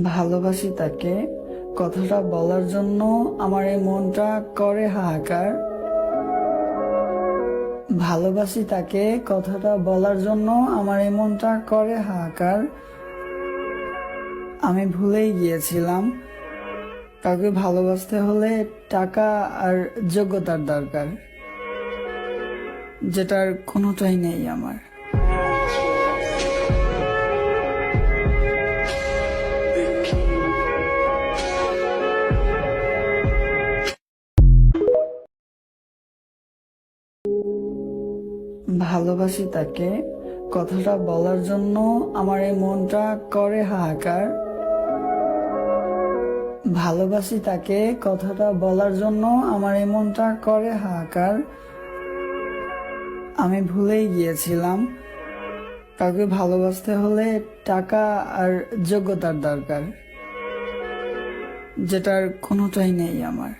ভালোবাসি তাকে, কথাটা বলার জন্য আমার এই মনটা করে হাহাকার। ভালোবাসি তাকে, কথাটা বলার জন্য আমার এই মনটা করে হাহাকার। আমি ভুলেই গিয়েছিলাম, কাউকে ভালোবাসতে হলে টাকা আর যোগ্যতার দরকার, যেটার কোনোটাই নেই আমার। ভালোবাসি তাকে, কথাটা বলার জন্য আমার এই মনটা করে হাহাকার। ভালোবাসি তাকে, কথাটা বলার জন্য আমার এই মনটা করে হাহাকার। আমি ভুলেই গিয়েছিলাম, কাউকে ভালোবাসতে হলে টাকা আর যোগ্যতার দরকার, যেটার কোনোটাই নেই আমার।